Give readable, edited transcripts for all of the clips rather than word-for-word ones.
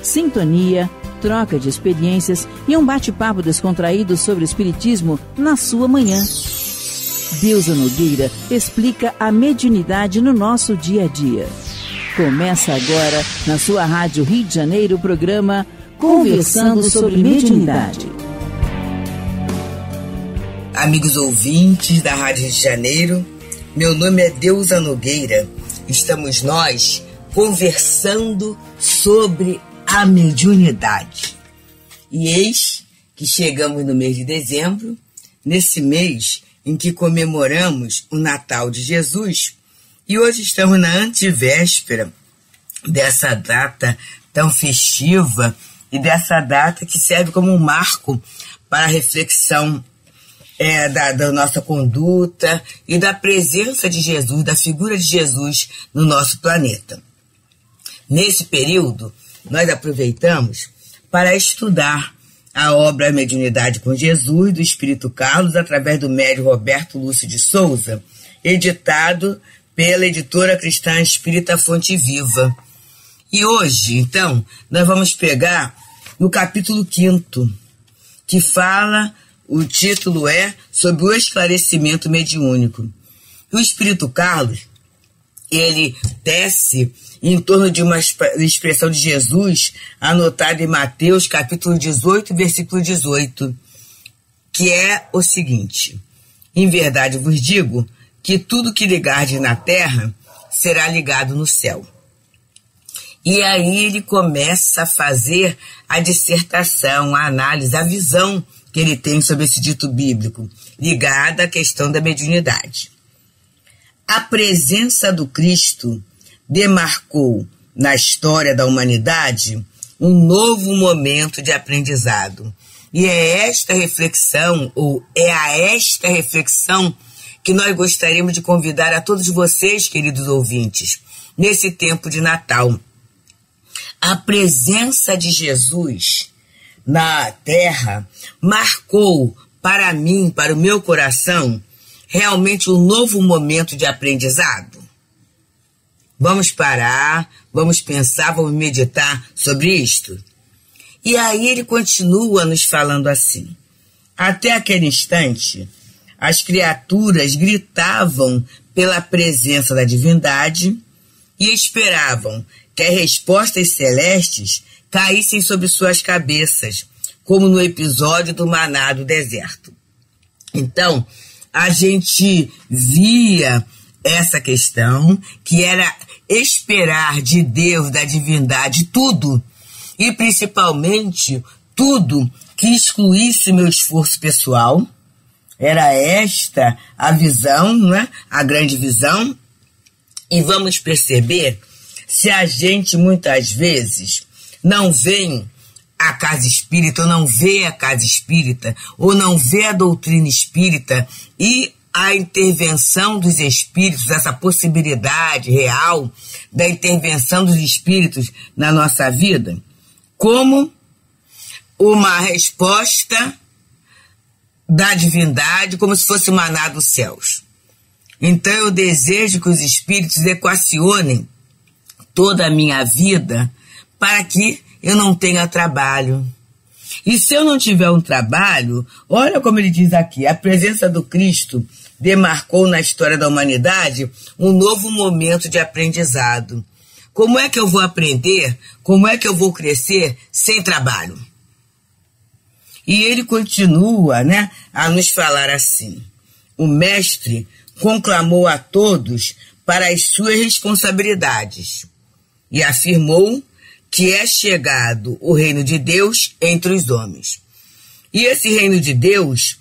sintonia, troca de experiências e um bate-papo descontraído sobre o Espiritismo na sua manhã. Deusa Nogueira explica a mediunidade no nosso dia a dia. Começa agora, na sua Rádio Rio de Janeiro, o programa Conversando sobre Mediunidade. Amigos ouvintes da Rádio Rio de Janeiro, meu nome é Deusa Nogueira. Estamos nós conversando sobre a mediunidade. E eis que chegamos no mês de dezembro, nesse mês em que comemoramos o Natal de Jesus, e hoje estamos na antevéspera dessa data tão festiva e dessa data que serve como um marco para a reflexão da nossa conduta e da presença de Jesus, da figura de Jesus no nosso planeta. Nesse período, nós aproveitamos para estudar a obra Mediunidade com Jesus, do Espírito Carlos, através do médium Roberto Lúcio de Souza, editado pela editora cristã espírita Fonte Viva. E hoje, então, nós vamos pegar no capítulo 5º, que fala, o título é sobre o esclarecimento mediúnico. O Espírito Carlos, ele tece em torno de uma expressão de Jesus, anotada em Mateus, capítulo 18, versículo 18, que é o seguinte: em verdade vos digo que tudo que ligardes na terra será ligado no céu. E aí ele começa a fazer a dissertação, a análise, a visão que ele tem sobre esse dito bíblico, ligada à questão da mediunidade. A presença do Cristo demarcou na história da humanidade um novo momento de aprendizado. E é esta reflexão, ou é a esta reflexão, que nós gostaríamos de convidar a todos vocês, queridos ouvintes, nesse tempo de Natal. A presença de Jesus na Terra marcou para mim, para o meu coração, realmente um novo momento de aprendizado. Vamos parar, vamos pensar, vamos meditar sobre isto. E aí ele continua nos falando assim: até aquele instante, as criaturas gritavam pela presença da divindade e esperavam que as respostas celestes caíssem sobre suas cabeças, como no episódio do maná do deserto. Então, a gente via essa questão, que era esperar de Deus, da divindade, tudo, e principalmente tudo que excluísse meu esforço pessoal. Era esta a visão, né? A grande visão. E vamos perceber, se a gente muitas vezes não vem a casa espírita, ou não vê a casa espírita, ou não vê a doutrina espírita e a intervenção dos espíritos, essa possibilidade real da intervenção dos espíritos na nossa vida, como uma resposta da divindade, como se fosse maná dos céus. Então eu desejo que os espíritos equacionem toda a minha vida para que eu não tenha trabalho. E se eu não tiver um trabalho, olha como ele diz aqui: a presença do Cristo demarcou na história da humanidade um novo momento de aprendizado. Como é que eu vou aprender? Como é que eu vou crescer sem trabalho? E ele continua, né, a nos falar assim: o mestre conclamou a todos para as suas responsabilidades e afirmou que é chegado o reino de Deus entre os homens. E esse reino de Deus,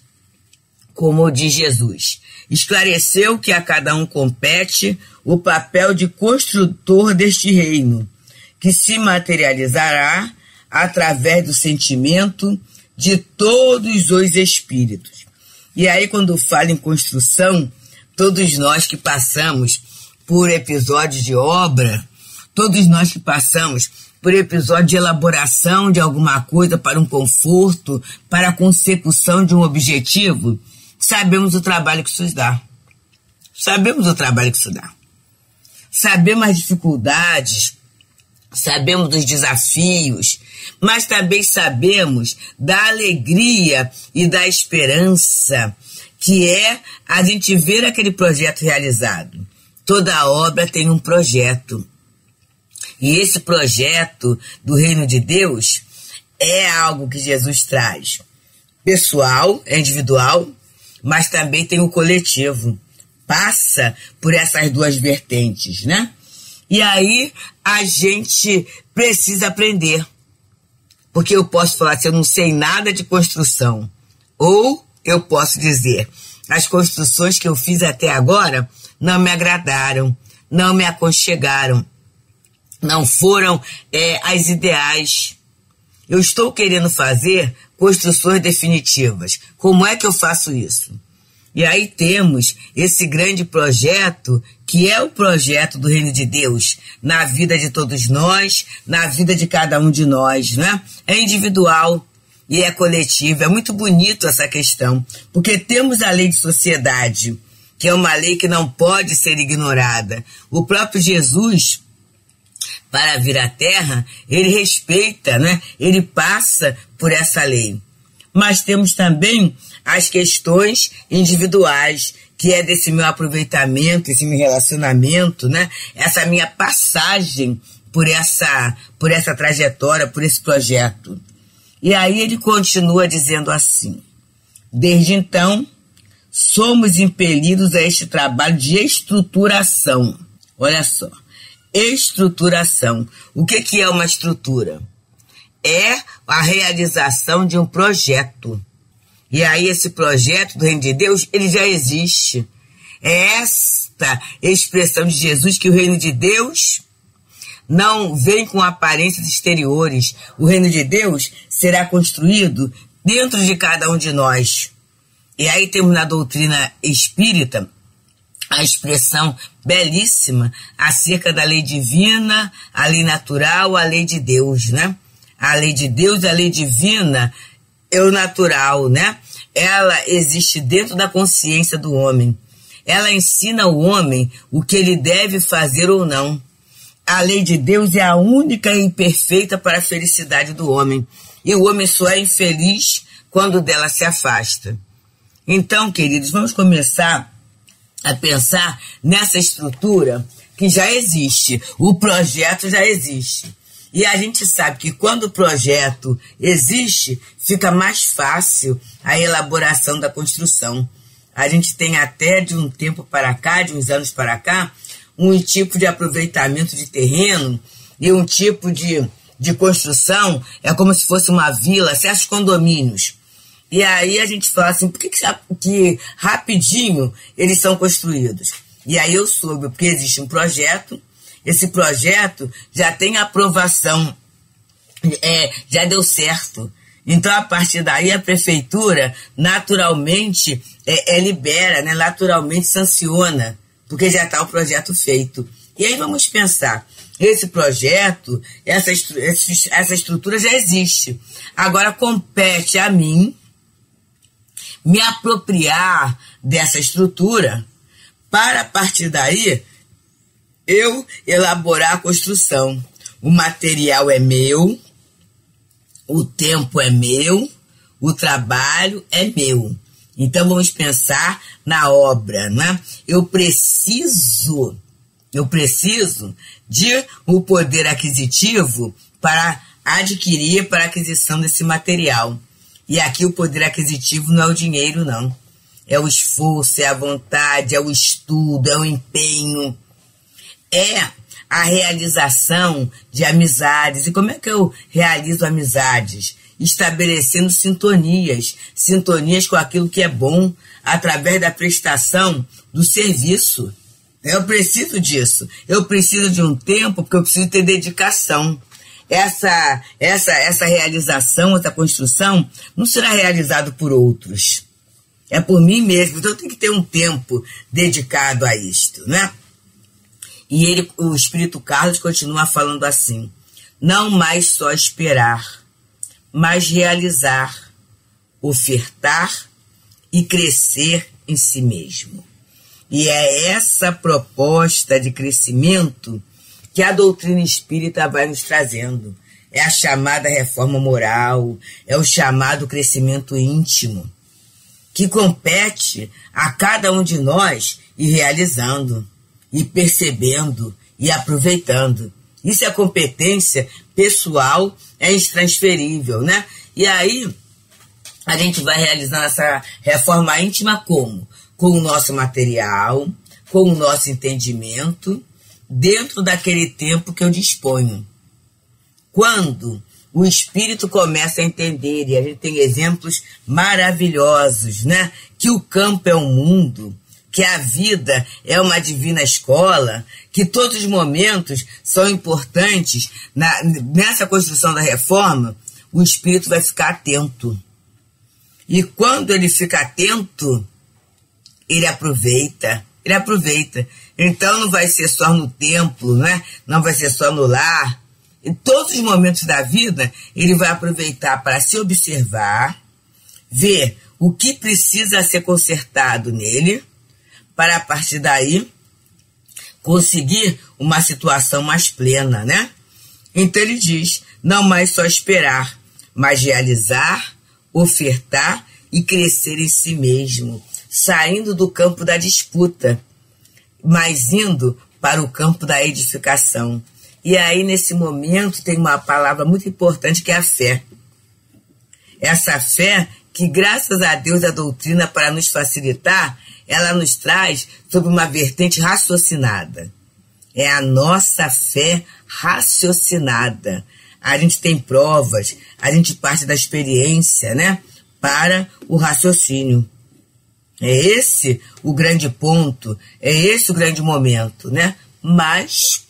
como diz Jesus, esclareceu que a cada um compete o papel de construtor deste reino, que se materializará através do sentimento de todos os espíritos. E aí, quando fala em construção, todos nós que passamos por episódios de obra, todos nós que passamos por episódio de elaboração de alguma coisa para um conforto, para a consecução de um objetivo, sabemos o trabalho que isso dá. Sabemos o trabalho que isso dá. Sabemos as dificuldades, sabemos dos desafios, mas também sabemos da alegria e da esperança, que é a gente ver aquele projeto realizado. Toda obra tem um projeto. E esse projeto do reino de Deus é algo que Jesus traz. Pessoal, é individual, mas também tem o coletivo. Passa por essas duas vertentes, né? E aí a gente precisa aprender. Porque eu posso falar assim, eu não sei nada de construção. Ou eu posso dizer, as construções que eu fiz até agora não me agradaram, não me aconchegaram, não foram as ideais. Eu estou querendo fazer construções definitivas. Como é que eu faço isso? E aí temos esse grande projeto, que é o projeto do Reino de Deus, na vida de todos nós, na vida de cada um de nós, né? É individual e é coletivo. É muito bonito essa questão, porque temos a lei de sociedade, que é uma lei que não pode ser ignorada. O próprio Jesus, para vir à Terra, ele respeita, né? Ele passa por essa lei. Mas temos também as questões individuais, que é desse meu aproveitamento, esse meu relacionamento, né? Essa minha passagem por essa trajetória, por esse projeto. E aí ele continua dizendo assim: desde então, somos impelidos a este trabalho de estruturação. Olha só, estruturação. O que é uma estrutura? É a realização de um projeto. E aí esse projeto do Reino de Deus, ele já existe. É esta expressão de Jesus, que o Reino de Deus não vem com aparências exteriores. O Reino de Deus será construído dentro de cada um de nós. E aí temos na doutrina espírita a expressão belíssima acerca da lei divina, a lei natural, a lei de Deus, né? A lei de Deus, a lei divina é o natural, né? Ela existe dentro da consciência do homem. Ela ensina ao homem o que ele deve fazer ou não. A lei de Deus é a única e imperfeita para a felicidade do homem. E o homem só é infeliz quando dela se afasta. Então, queridos, vamos começar a pensar nessa estrutura que já existe. O projeto já existe. E a gente sabe que quando o projeto existe, fica mais fácil a elaboração da construção. A gente tem até de um tempo para cá, de uns anos para cá, um tipo de aproveitamento de terreno e um tipo de construção, é como se fosse uma vila, certos condomínios. E aí a gente fala assim, por que rapidinho eles são construídos? E aí eu soube, porque existe um projeto, esse projeto já tem aprovação, já deu certo. Então, a partir daí, a prefeitura naturalmente libera, né, naturalmente sanciona, porque já está o projeto feito. E aí vamos pensar, esse projeto, essa estrutura já existe. Agora compete a mim me apropriar dessa estrutura para, a partir daí, eu elaborar a construção. O material é meu, o tempo é meu, o trabalho é meu. Então vamos pensar na obra, né? Eu preciso de um poder aquisitivo para adquirir, para a aquisição desse material. E aqui o poder aquisitivo não é o dinheiro, não. É o esforço, é a vontade, é o estudo, é o empenho. É a realização de amizades. E como é que eu realizo amizades? Estabelecendo sintonias com aquilo que é bom, através da prestação do serviço. Eu preciso disso. Eu preciso de um tempo, porque eu preciso ter dedicação. Essa realização, essa construção, não será realizado por outros. É por mim mesmo. Então eu tenho que ter um tempo dedicado a isto, né? E o Espírito Carlos continua falando assim: não mais só esperar, mas realizar, ofertar e crescer em si mesmo. E é essa proposta de crescimento que a doutrina espírita vai nos trazendo. É a chamada reforma moral, é o chamado crescimento íntimo, que compete a cada um de nós ir realizando, e percebendo, e aproveitando. Isso é competência pessoal, é intransferível, né? E aí, a gente vai realizando essa reforma íntima como? Com o nosso material, com o nosso entendimento, dentro daquele tempo que eu disponho. Quando o espírito começa a entender, e a gente tem exemplos maravilhosos, né? Que o campo é um mundo, que a vida é uma divina escola, que todos os momentos são importantes. Nessa construção da reforma, o espírito vai ficar atento. E quando ele fica atento, ele aproveita. Então não vai ser só no templo, né? Não vai ser só no lar. Em todos os momentos da vida, ele vai aproveitar para se observar, ver o que precisa ser consertado nele, para a partir daí conseguir uma situação mais plena, né? Então ele diz, não mais só esperar, mas realizar, ofertar e crescer em si mesmo, saindo do campo da disputa, mas indo para o campo da edificação. E aí, nesse momento, tem uma palavra muito importante que é a fé. Essa fé que, graças a Deus, a doutrina, para nos facilitar, ela nos traz sobre uma vertente raciocinada. É a nossa fé raciocinada. A gente tem provas, a gente parte da experiência, né, para o raciocínio. É esse o grande ponto, é esse o grande momento, né? Mas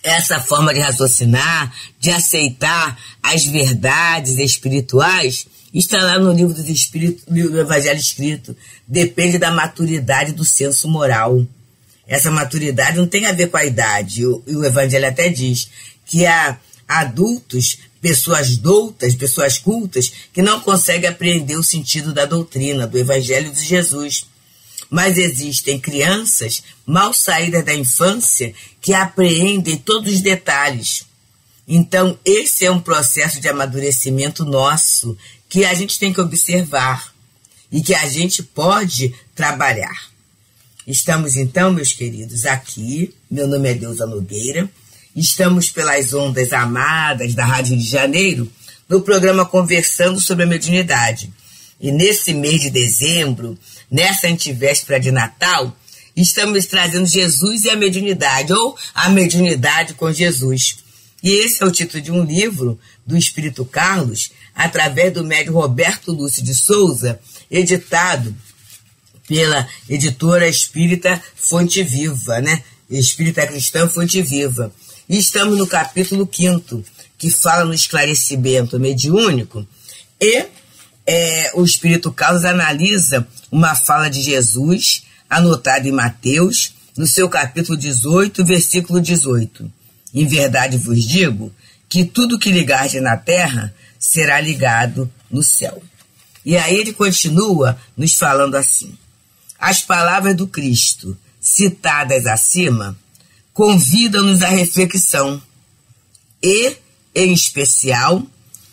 essa forma de raciocinar, de aceitar as verdades espirituais, está lá no livro dos Espíritos, do Evangelho escrito. Depende da maturidade do senso moral. Essa maturidade não tem a ver com a idade. O Evangelho até diz que há adultos, pessoas doutas, pessoas cultas, que não conseguem apreender o sentido da doutrina, do Evangelho de Jesus. Mas existem crianças mal saídas da infância que apreendem todos os detalhes. Então, esse é um processo de amadurecimento nosso, que a gente tem que observar e que a gente pode trabalhar. Estamos então, meus queridos, aqui, meu nome é Deusa Nogueira, estamos pelas ondas amadas da Rádio Rio de Janeiro, no programa Conversando sobre a Mediunidade. E nesse mês de dezembro, nessa antevéspera de Natal, estamos trazendo Jesus e a mediunidade, ou a mediunidade com Jesus. E esse é o título de um livro do Espírito Carlos, através do médium Roberto Lúcio de Souza, editado pela editora Espírita Fonte Viva, né? Espírita Cristã Fonte Viva. E estamos no capítulo 5º, que fala no esclarecimento mediúnico, e o Espírito Carlos analisa uma fala de Jesus, anotada em Mateus, no seu capítulo 18, versículo 18. Em verdade vos digo que tudo que ligardes na terra será ligado no céu. E aí ele continua nos falando assim: as palavras do Cristo, citadas acima, convidam-nos à reflexão e, em especial,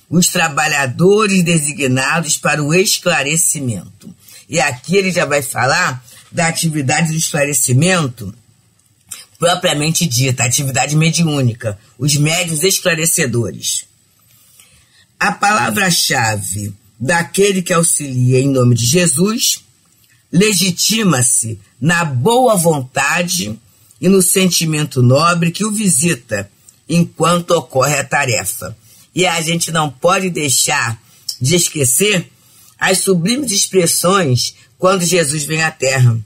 os trabalhadores designados para o esclarecimento. E aqui ele já vai falar da atividade do esclarecimento propriamente dita, a atividade mediúnica, os médiuns esclarecedores. A palavra-chave daquele que auxilia em nome de Jesus legitima-se na boa vontade e no sentimento nobre que o visita enquanto ocorre a tarefa. E a gente não pode deixar de esquecer as sublimes expressões quando Jesus vem à Terra.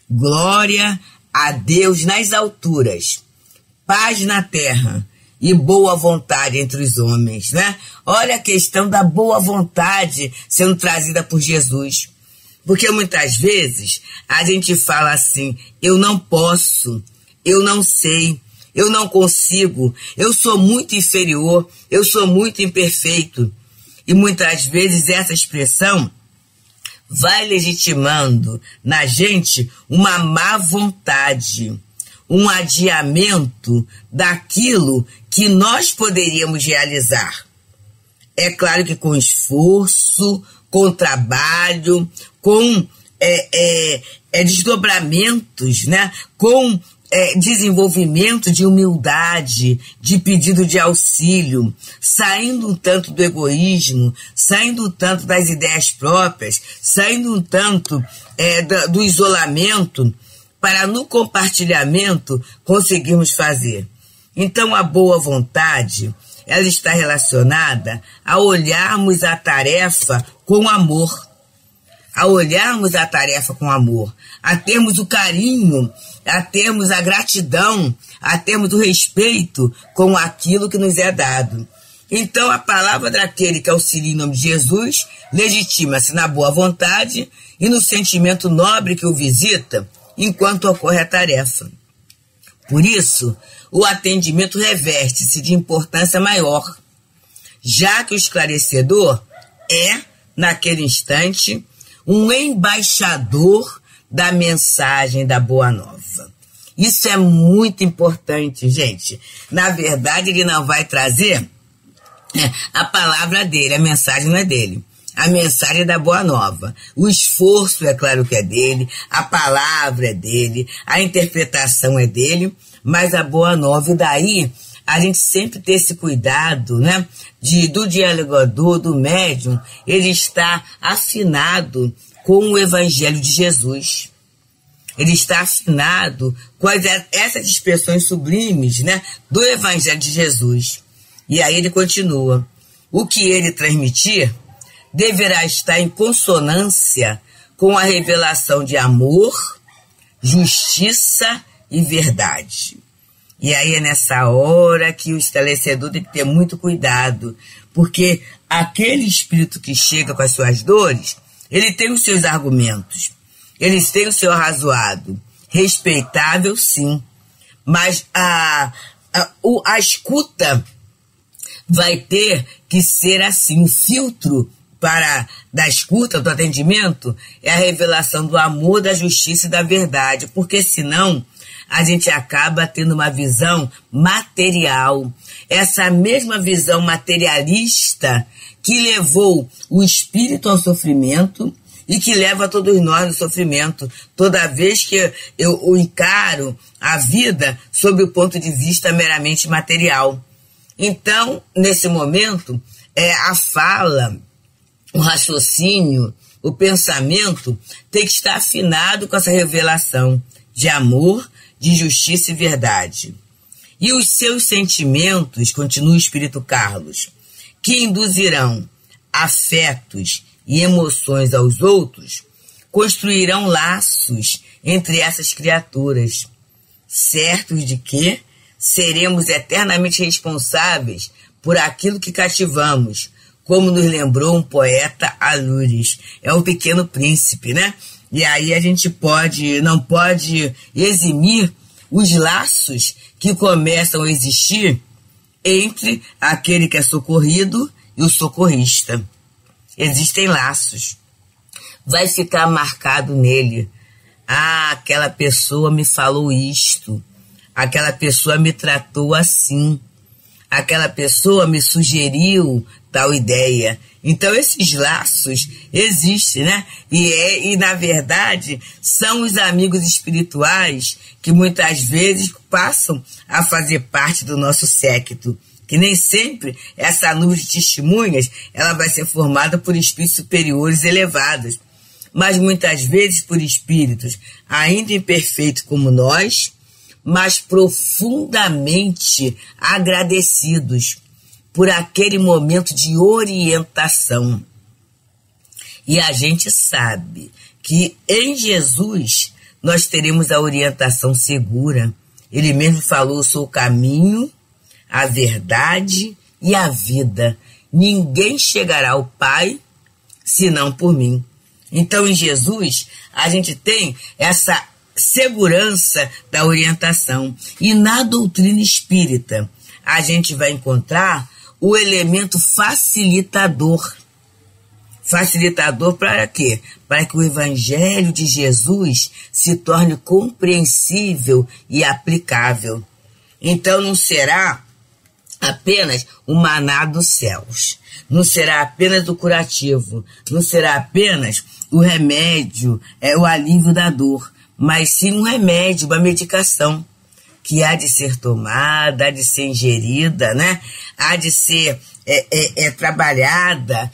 Glória a Deus nas alturas, paz na terra e boa vontade entre os homens, né? Olha a questão da boa vontade sendo trazida por Jesus. Porque muitas vezes a gente fala assim, eu não posso, eu não sei, eu não consigo, eu sou muito inferior, eu sou muito imperfeito. E muitas vezes essa expressão vai legitimando na gente uma má vontade, um adiamento daquilo que nós poderíamos realizar. É claro que com esforço, com trabalho, com desdobramentos, né? Com desenvolvimento de humildade, de pedido de auxílio, saindo um tanto do egoísmo, saindo um tanto das ideias próprias, saindo um tanto do isolamento, para no compartilhamento conseguirmos fazer. Então a boa vontade, ela está relacionada a olharmos a tarefa com amor, a termos o carinho, a termos a gratidão, a termos o respeito com aquilo que nos é dado. Então, a palavra daquele que auxilia em nome de Jesus legitima-se na boa vontade e no sentimento nobre que o visita enquanto ocorre a tarefa. Por isso, o atendimento reveste-se de importância maior, já que o esclarecedor é, naquele instante, um embaixador da mensagem da Boa Nova. Isso é muito importante, gente. Na verdade, ele não vai trazer a palavra dele, a mensagem não é dele. A mensagem é da Boa Nova. O esforço, é claro que é dele, a palavra é dele, a interpretação é dele, mas a Boa Nova, e daí a gente sempre ter esse cuidado, né, do dialogador, do médium, ele está afinado com o Evangelho de Jesus. Ele está afinado com essas expressões sublimes, né, do Evangelho de Jesus. E aí ele continua: o que ele transmitir deverá estar em consonância com a revelação de amor, justiça e verdade. E aí é nessa hora que o esclarecedor tem que ter muito cuidado, porque aquele espírito que chega com as suas dores, ele tem os seus argumentos, eles têm o seu arrazoado, respeitável sim, mas a escuta vai ter que ser assim, o filtro da escuta, do atendimento, é a revelação do amor, da justiça e da verdade, porque senão a gente acaba tendo uma visão material, essa mesma visão materialista que levou o espírito ao sofrimento e que leva todos nós no sofrimento, toda vez que eu encaro a vida sob o ponto de vista meramente material. Então, nesse momento, a fala, o raciocínio, o pensamento tem que estar afinado com essa revelação de amor, de justiça e verdade. E os seus sentimentos, continua o Espírito Carlos, que induzirão afetos e emoções aos outros, construirão laços entre essas criaturas, certos de que seremos eternamente responsáveis por aquilo que cativamos, como nos lembrou um poeta Alures. É o Pequeno Príncipe, né? E aí a gente não pode eximir os laços que começam a existir entre aquele que é socorrido e o socorrista. Existem laços. Vai ficar marcado nele. Ah, aquela pessoa me falou isto. Aquela pessoa me tratou assim. Aquela pessoa me sugeriu tal ideia. Então esses laços existem, né? E na verdade são os amigos espirituais que muitas vezes passam a fazer parte do nosso séquito. Que nem sempre essa nuvem de testemunhas ela vai ser formada por espíritos superiores elevados, mas muitas vezes por espíritos ainda imperfeitos como nós, mas profundamente agradecidos por aquele momento de orientação. E a gente sabe que em Jesus nós teremos a orientação segura. Ele mesmo falou: sou o caminho, a verdade e a vida. Ninguém chegará ao Pai senão por mim. Então, em Jesus, a gente tem essa segurança da orientação. E na doutrina espírita, a gente vai encontrar o elemento facilitador. Facilitador para quê? Para que o Evangelho de Jesus se torne compreensível e aplicável. Então não será apenas o maná dos céus, não será apenas o curativo, não será apenas o remédio, o alívio da dor, mas sim um remédio, uma medicação que há de ser tomada, há de ser ingerida, né? Há de ser trabalhada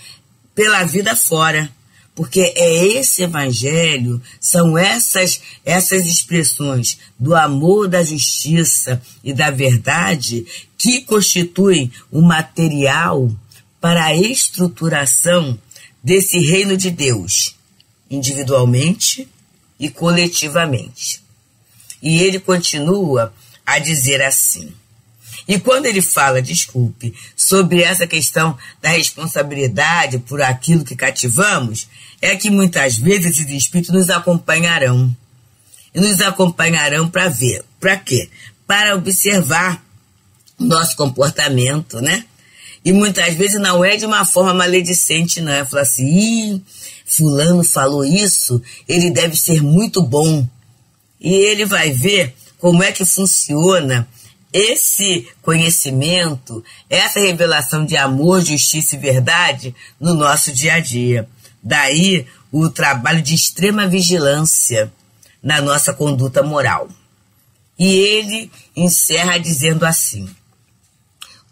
pela vida fora, porque é esse evangelho, são essas expressões do amor, da justiça e da verdade que constituem o material para a estruturação desse reino de Deus, individualmente e coletivamente. E ele continua a dizer assim. E quando ele fala, sobre essa questão da responsabilidade por aquilo que cativamos, é que muitas vezes esses espíritos nos acompanharão. E nos acompanharão para ver. Para quê? Para observar o nosso comportamento, né? E muitas vezes não é de uma forma maledicente, não. É falar assim, fulano falou isso, ele deve ser muito bom. E ele vai ver como é que funciona esse conhecimento, essa revelação de amor, justiça e verdade no nosso dia a dia. Daí o trabalho de extrema vigilância na nossa conduta moral. E ele encerra dizendo assim: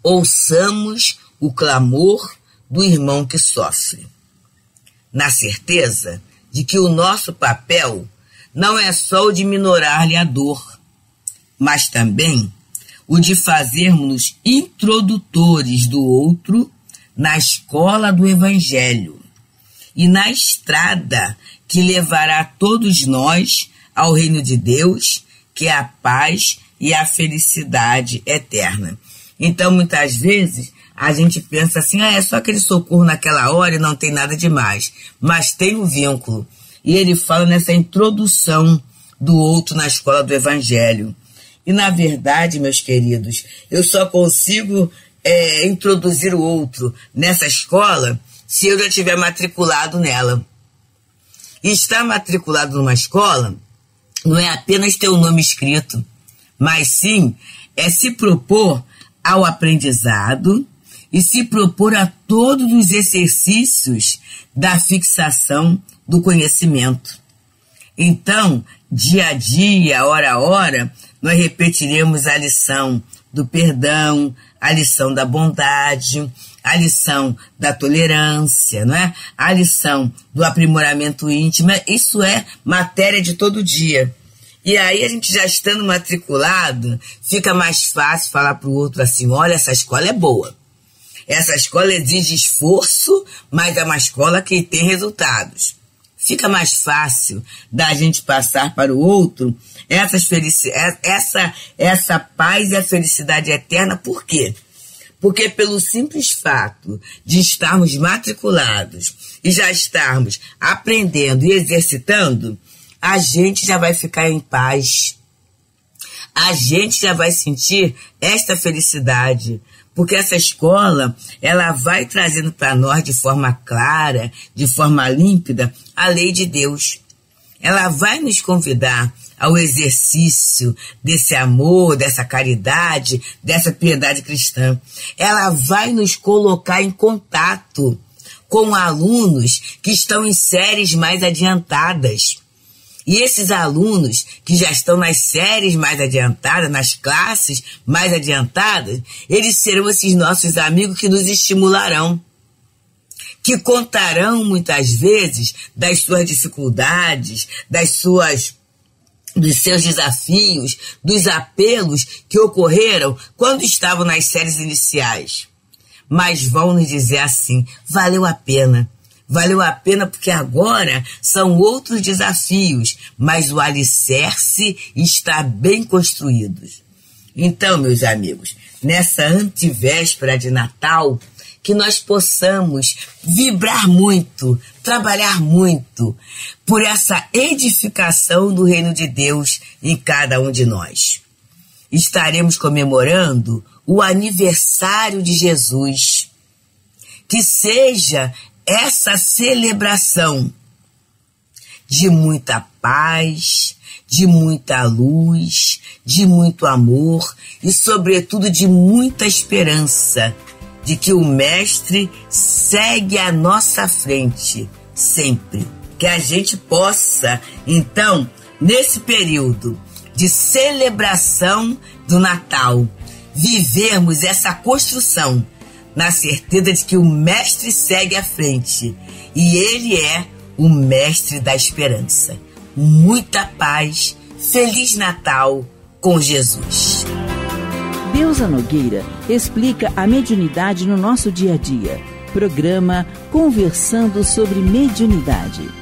ouçamos o clamor do irmão que sofre, na certeza de que o nosso papel não é só o de minorar-lhe a dor, mas também o de fazermos-nos introdutores do outro na escola do Evangelho e na estrada que levará todos nós ao reino de Deus, que é a paz e a felicidade eterna. Então, muitas vezes, a gente pensa assim, é só aquele socorro naquela hora e não tem nada demais. Mas tem um vínculo. E ele fala nessa introdução do outro na escola do Evangelho. E, na verdade, meus queridos, eu só consigo introduzir o outro nessa escola se eu já estiver matriculado nela. E estar matriculado numa escola não é apenas ter o nome escrito, mas sim é se propor ao aprendizado e se propor a todos os exercícios da fixação do conhecimento. Então, dia a dia, hora a hora, nós repetiremos a lição do perdão, a lição da bondade, a lição da tolerância, não é? A lição do aprimoramento íntimo. Isso é matéria de todo dia. E aí a gente já estando matriculado, fica mais fácil falar para o outro assim, olha, essa escola é boa. Essa escola exige esforço, mas é uma escola que tem resultados. Fica mais fácil da gente passar para o outro essa paz e a felicidade eterna. Por quê? Porque pelo simples fato de estarmos matriculados e já estarmos aprendendo e exercitando, a gente já vai ficar em paz. A gente já vai sentir esta felicidade. Porque essa escola, ela vai trazendo para nós de forma clara, de forma límpida, a lei de Deus. Ela vai nos convidar ao exercício desse amor, dessa caridade, dessa piedade cristã. Ela vai nos colocar em contato com alunos que estão em séries mais adiantadas. E esses alunos que já estão nas séries mais adiantadas, nas classes mais adiantadas, eles serão esses nossos amigos que nos estimularão, que contarão muitas vezes das suas dificuldades, dos seus desafios, dos apelos que ocorreram quando estavam nas séries iniciais. Mas vão nos dizer assim, valeu a pena. Valeu a pena porque agora são outros desafios, mas o alicerce está bem construído. Então, meus amigos, nessa antevéspera de Natal, que nós possamos vibrar muito, trabalhar muito por essa edificação do reino de Deus em cada um de nós. Estaremos comemorando o aniversário de Jesus. Que seja essa celebração de muita paz, de muita luz, de muito amor e, sobretudo, de muita esperança de que o Mestre segue à nossa frente sempre. Que a gente possa, então, nesse período de celebração do Natal, vivermos essa construção na certeza de que o Mestre segue à frente e Ele é o Mestre da esperança. Muita paz, Feliz Natal com Jesus. Deusa Nogueira explica a mediunidade no nosso dia a dia. Programa Conversando sobre Mediunidade.